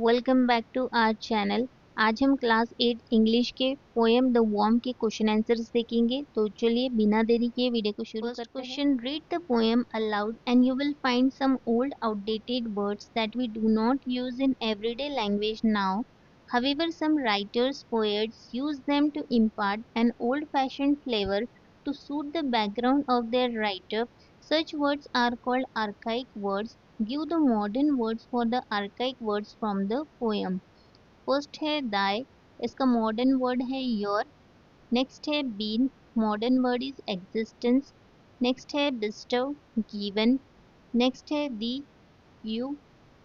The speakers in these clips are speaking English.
Welcome back to our channel. आज हम class 8 English के पोएम द वॉर्म के क्वेश्चन आंसर्स देखेंगे। तो चलिए बिना देरी के वीडियो को शुरू करते हैं। Question, read the poem aloud and you will find some old outdated words that we do not use in everyday language now. However, some writers, poets use them to impart an old-fashioned flavor to suit the background of their writer. Such words are called archaic words. Give the modern words for the archaic words from the poem. First है thy, इसका modern word है your. Next है been, modern word is existence. Next है bestow, given. Next है thee, you.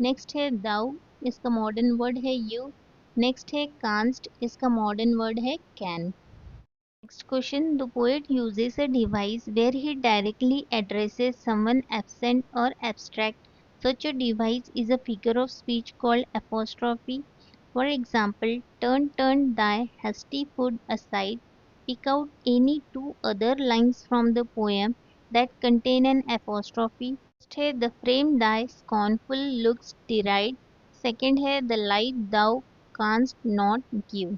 Next है thou, इसका modern word है you. Next है canst, इसका मॉडर्न वर्ड है can. Next question, the poet uses a device where he directly addresses someone absent or abstract. Such a device is a figure of speech called apostrophe. For example, turn thy hasty foot aside. Pick out any two other lines from the poem that contain an apostrophe. First है the frame thy scornful looks deride. Second है the light thou canst not give.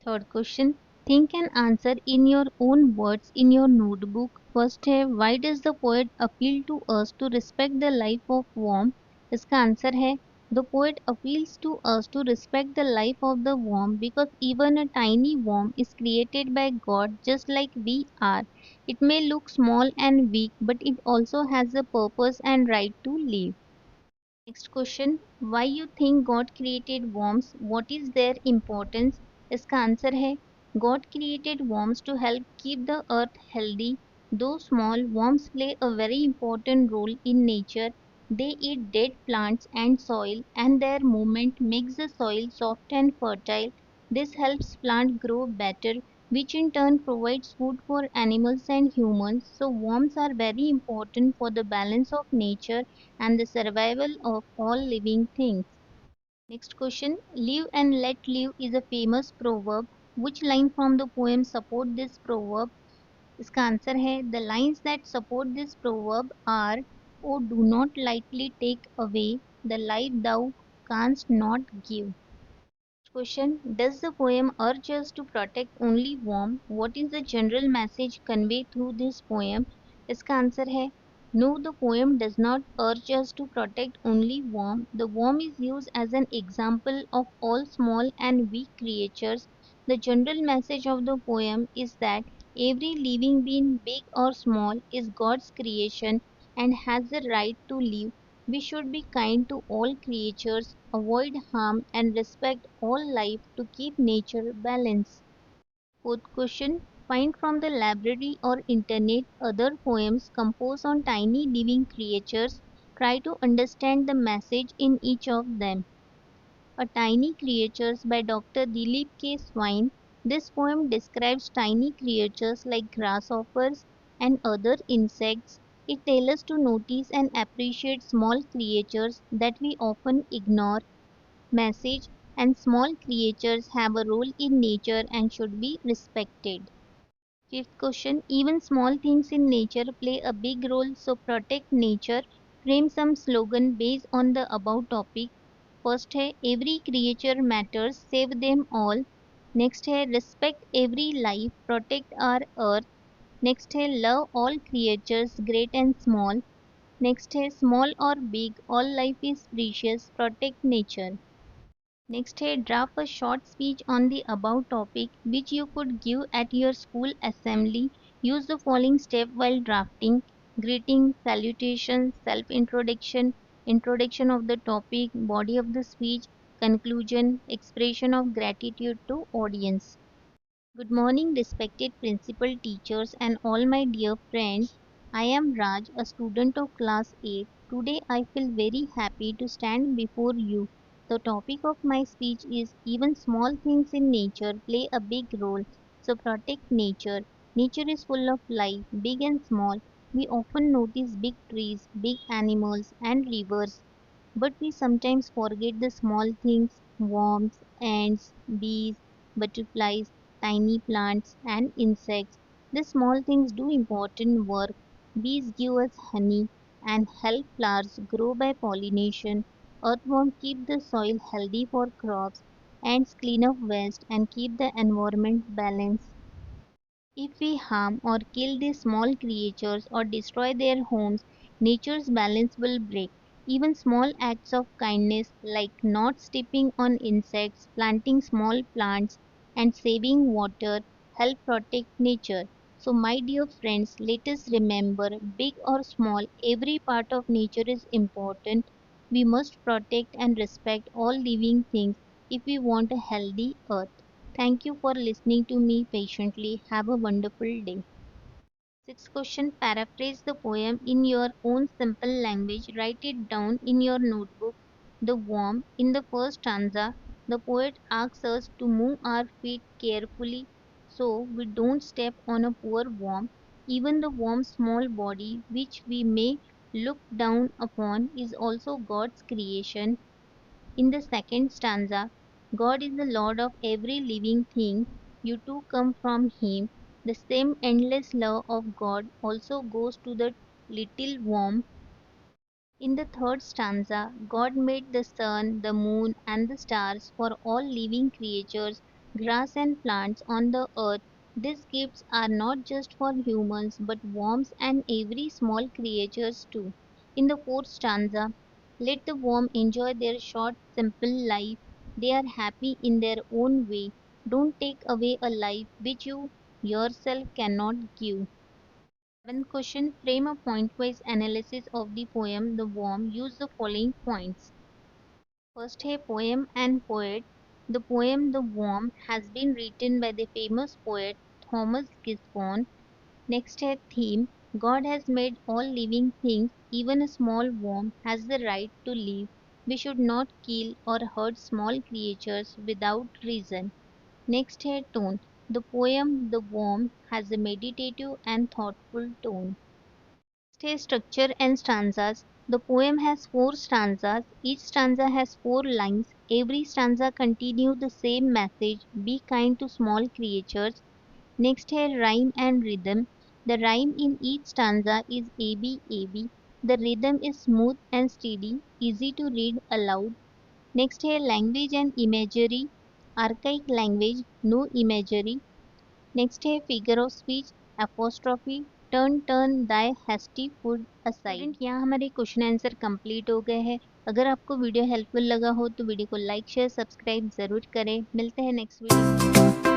Third question, think and answer in your own words in your notebook. First है why does the poet appeal to us to respect the life of worm? इसका answer है the poet appeals to us to respect the life of the worm because even a tiny worm is created by God just like we are. It may look small and weak, but it also has a purpose and right to live. Next question, why you think God created worms? What is their importance? इसका answer है God created worms to help keep the earth healthy. Though small, worms play a very important role in nature. They eat dead plants and soil, and their movement makes the soil soft and fertile. This helps plant grow better, which in turn provides food for animals and humans. So worms are very important for the balance of nature and the survival of all living things. Next question, live and let live is a famous proverb. Which line from the poem support this proverb? इसका answer है the lines that support this proverb are, oh do not lightly take away the light thou canst not give. Question, does the poem urge us to protect only worm? What is the general message conveyed through this poem? इसका answer है no, the poem does not urge us to protect only worm. The worm is used as an example of all small and weak creatures. The general message of the poem is that every living being, big or small, is God's creation and has the right to live. We should be kind to all creatures, avoid harm, and respect all life to keep nature balanced. Fourth question, find from the library or internet other poems composed on tiny living creatures. Try to understand the message in each of them. A Tiny Creatures by Dr. Dilip K. Swine. This poem describes tiny creatures like grasshoppers and other insects. It tells us to notice and appreciate small creatures that we often ignore. Message, and small creatures have a role in nature and should be respected. Fifth question, even small things in nature play a big role, so protect nature. Frame some slogan based on the above topic. First है every creature matters save them all. Next है respect every life protect our earth. Next है love all creatures great and small. Next है small और big all life is precious protect nature. Next है draft a short speech on the about topic which you could give at your school assembly. Use the following step while drafting: greeting, salutation, self introduction, introduction of the topic, body of the speech, conclusion, expression of gratitude to audience. Good morning, respected principal, teachers, and all my dear friends. I am Raj, a student of class 8. Today I feel very happy to stand before you. The topic of my speech is even small things in nature play a big role. So protect nature. Nature is full of life, big and small. We often notice big trees, big animals, and rivers. But we sometimes forget the small things: worms, ants, bees, butterflies, tiny plants, and insects. The small things do important work. Bees give us honey and help flowers grow by pollination. Earthworm keep the soil healthy for crops, ants clean up waste and keep the environment balanced. If we harm or kill these small creatures or destroy their homes, nature's balance will break. Even small acts of kindness like not stepping on insects, planting small plants, and saving water help protect nature. So, my dear friends, let us remember big or small, every part of nature is important. We must protect and respect all living things if we want a healthy earth. Thank you for listening to me patiently. Have a wonderful day. Sixth question. Paraphrase the poem in your own simple language. Write it down in your notebook. The worm. In the first stanza, the poet asks us to move our feet carefully so we don't step on a poor worm. Even the worm's small body, which we may look down upon, is also God's creation. In the second stanza, God is the Lord of every living thing. You too come from Him. The same endless love of God also goes to the little worm. In the third stanza, God made the sun, the moon, and the stars for all living creatures, grass and plants on the earth. These gifts are not just for humans but worms and every small creatures too. In the fourth stanza, let the worm enjoy their short, simple life. They are happy in their own way. Don't take away a life which you yourself cannot give. Seventh question. Frame a point-wise analysis of the poem The Worm. Use the following points. First है poem and poet. The poem The Worm has been written by the famous poet Thomas Gisborne. Next है theme. God has made all living things. Even a small worm has the right to live. We should not kill or hurt small creatures without reason. Next है tone. The poem The Worm has a meditative and thoughtful tone. Stay structure and stanzas. The poem has four stanzas. Each stanza has four lines. Every stanza continues the same message. Be kind to small creatures. Next है rhyme and rhythm. The rhyme in each stanza is AB AB. The rhythm is smooth and steady, easy to read aloud. Next है language and imagery. Archaic language, no imagery. Next है figure of speech apostrophe turn turn thy hasty food aside. Student यहाँ हमारे question answer complete हो गए हैं। अगर आपको video helpful लगा हो तो वीडियो को लाइक शेयर सब्सक्राइब जरूर करें। मिलते हैं नेक्स्ट वीडियो।